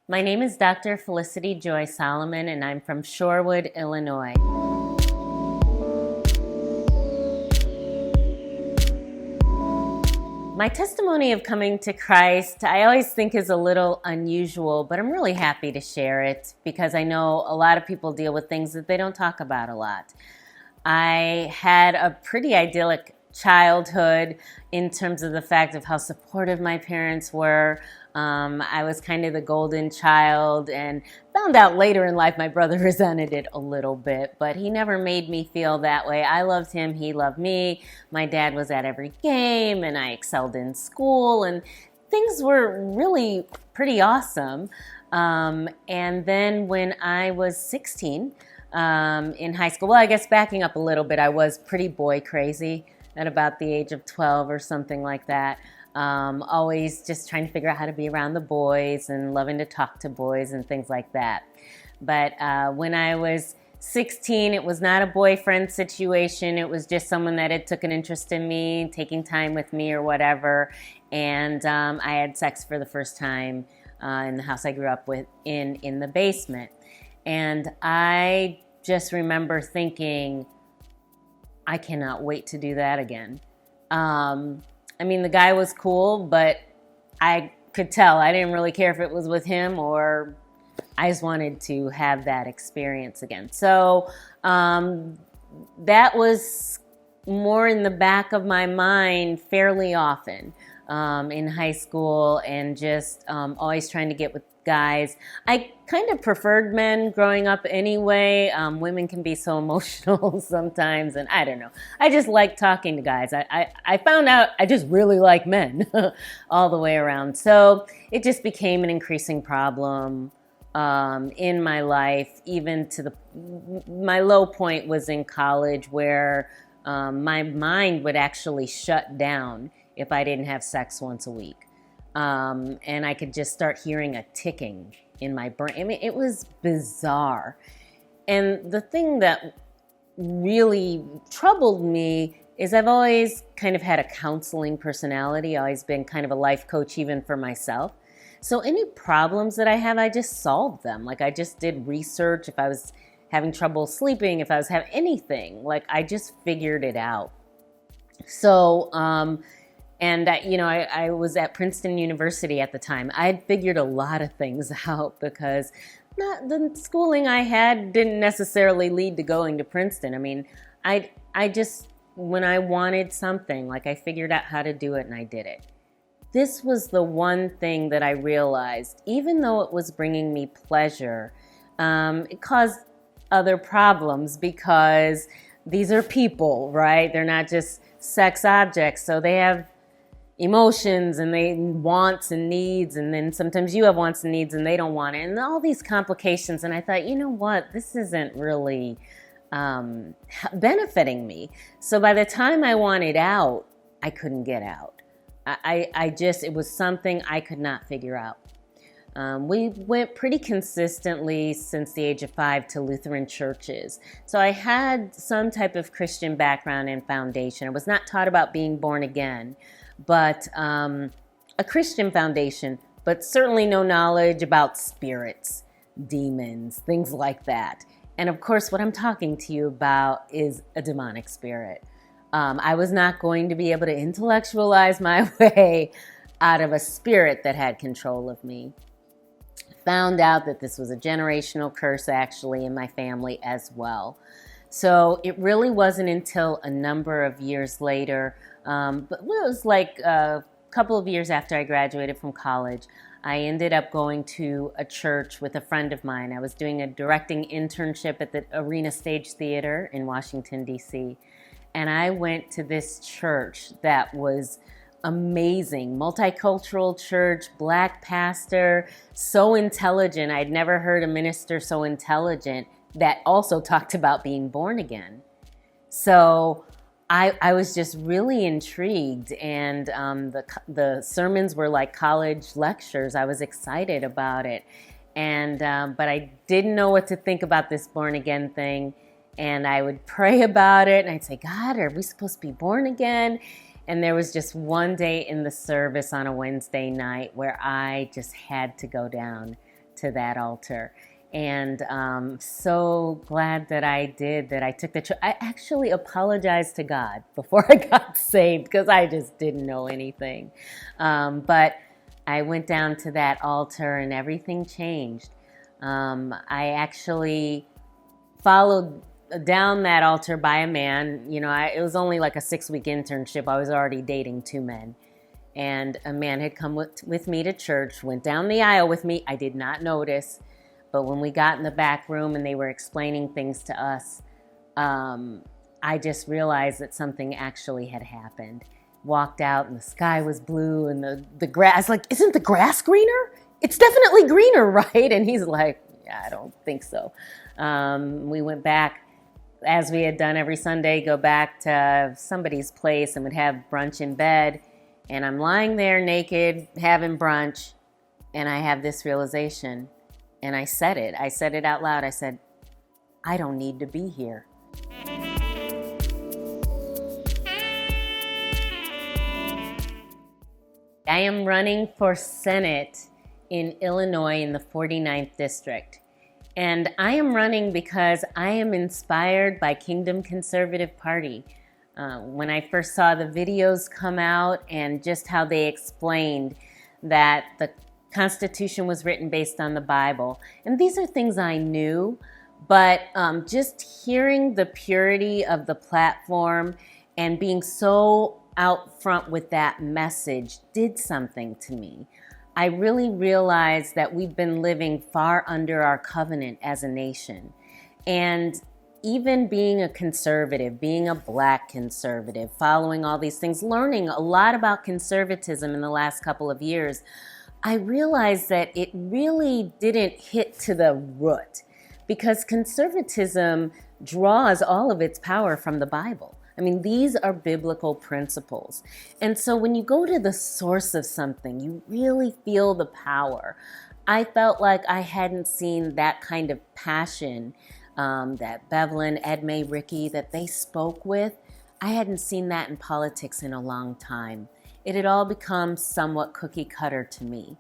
My name is Dr. Felicity Joy Solomon, and I'm from Shorewood, Illinois. My testimony of coming to Christ, I always think is a little unusual, but I'm really happy to share it because I know a lot of people deal with things that they don't talk about a lot. I had a pretty idyllic childhood in terms of the fact of how supportive my parents were. I was kind of the golden child and found out later in life my brother resented it a little bit, but he never made me feel that way. I loved him, he loved me. My dad was at every game and I excelled in school and things were really pretty awesome. And then when I was 16, in high school, well, I guess backing up a little bit, I was pretty boy crazy at about the age of 12 or something like that. Always just trying to figure out how to be around the boys and loving to talk to boys and things like that. But when I was 16, it was not a boyfriend situation. It was just someone that had took an interest in me, taking time with me or whatever. And I had sex for the first time in the house I grew up with in the basement. And I just remember thinking, I cannot wait to do that again. I mean, the guy was cool, but I could tell I didn't really care if it was with him or I just wanted to have that experience again. So that was more in the back of my mind fairly often in high school and just always trying to get with guys. I kind of preferred men growing up anyway. Women can be so emotional sometimes, and I don't know. I just like talking to guys. I found out I just really like men all the way around. So it just became an increasing problem in my life, even to my low point was in college where my mind would actually shut down if I didn't have sex once a week. And I could just start hearing a ticking in my brain. I mean, it was bizarre. And the thing that really troubled me is I've always kind of had a counseling personality, always been kind of a life coach even for myself. So any problems that I have, I just solved them. Like I just did research. If I was having trouble sleeping, if I was having anything, like I just figured it out. So, and I was at Princeton University at the time. I had figured a lot of things out because the schooling I had didn't necessarily lead to going to Princeton. I mean, I just, when I wanted something, like I figured out how to do it and I did it. This was the one thing that I realized, even though it was bringing me pleasure, it caused other problems because these are people, right? They're not just sex objects. So they have emotions and they wants and needs, and then sometimes you have wants and needs and they don't want it, and all these complications. And I thought, you know what, this isn't really benefiting me. So by the time I wanted out, I couldn't get out. It was something I could not figure out. We went pretty consistently since the age of 5 to Lutheran churches. So I had some type of Christian background and foundation. I was not taught about being born again, but a Christian foundation, but certainly no knowledge about spirits, demons, things like that. And of course, what I'm talking to you about is a demonic spirit. I was not going to be able to intellectualize my way out of a spirit that had control of me. Found out that this was a generational curse actually in my family as well. So it really wasn't until a number of years later, but it was like a couple of years after I graduated from college, I ended up going to a church with a friend of mine. I was doing a directing internship at the Arena Stage Theater in Washington, D.C., and I went to this church that was amazing, multicultural church, Black pastor, so intelligent. I'd never heard a minister so intelligent that also talked about being born again. So I was just really intrigued, and the sermons were like college lectures. I was excited about it, and but I didn't know what to think about this born again thing. And I would pray about it, and I'd say, God, are we supposed to be born again? And there was just one day in the service on a Wednesday night where I just had to go down to that altar. And so glad that I did, that I took the I actually apologized to God before I got saved because I just didn't know anything. But I went down to that altar and everything changed. I actually followed down that altar by a man. It was only like a 6-week internship. I was already dating 2 men. And a man had come with me to church, went down the aisle with me. I did not notice. But when we got in the back room and they were explaining things to us, I just realized that something actually had happened. Walked out and the sky was blue and the grass, like, isn't the grass greener? It's definitely greener, right? And he's like, yeah, I don't think so. We went back, as we had done every Sunday, go back to somebody's place and would have brunch in bed. And I'm lying there naked, having brunch, and I have this realization. And I said it out loud. I said, I don't need to be here. I am running for Senate in Illinois in the 49th District. And I am running because I am inspired by Kingdom Conservative Party. When I first saw the videos come out and just how they explained that the Constitution was written based on the Bible. And these are things I knew, but just hearing the purity of the platform and being so out front with that message did something to me. I really realized that we've been living far under our covenant as a nation. And even being a conservative, being a Black conservative, following all these things, learning a lot about conservatism in the last couple of years, I realized that it really didn't hit to the root, because conservatism draws all of its power from the Bible. I mean, these are biblical principles. And so when you go to the source of something, you really feel the power. I felt like I hadn't seen that kind of passion that Bevelin, Edme, Ricky, that they spoke with. I hadn't seen that in politics in a long time. It had all become somewhat cookie cutter to me.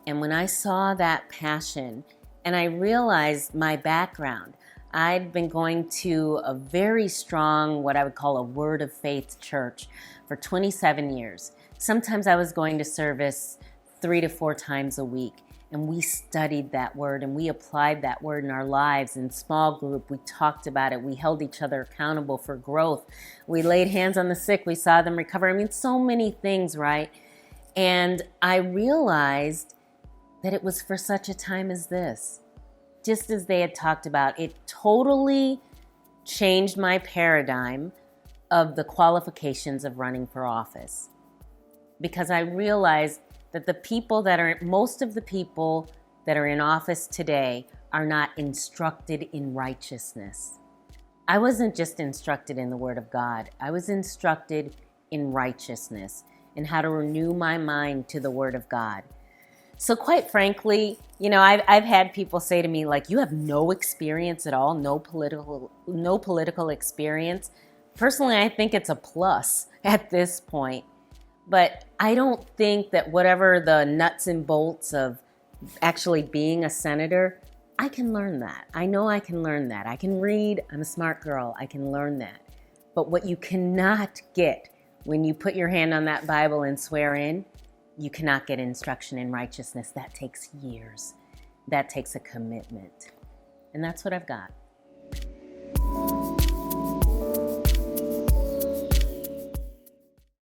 And when I saw that passion, and I realized my background, I'd been going to a very strong, what I would call a word of faith church for 27 years. Sometimes I was going to service 3 to 4 times a week. And we studied that word and we applied that word in our lives in small group. We talked about it. We held each other accountable for growth. We laid hands on the sick. We saw them recover. I mean, so many things, right? And I realized that it was for such a time as this. Just as they had talked about, it totally changed my paradigm of the qualifications of running for office. Because I realized that most of the people that are in office today are not instructed in righteousness. I wasn't just instructed in the Word of God. I was instructed in righteousness and how to renew my mind to the Word of God. So quite frankly, I've had people say to me, like, you have no experience at all, no political experience. Personally, I think it's a plus at this point. But I don't think that whatever the nuts and bolts of actually being a senator, I can learn that. I know I can learn that. I can read. I'm a smart girl. I can learn that. But what you cannot get when you put your hand on that Bible and swear in, you cannot get instruction in righteousness. That takes years. That takes a commitment. And that's what I've got.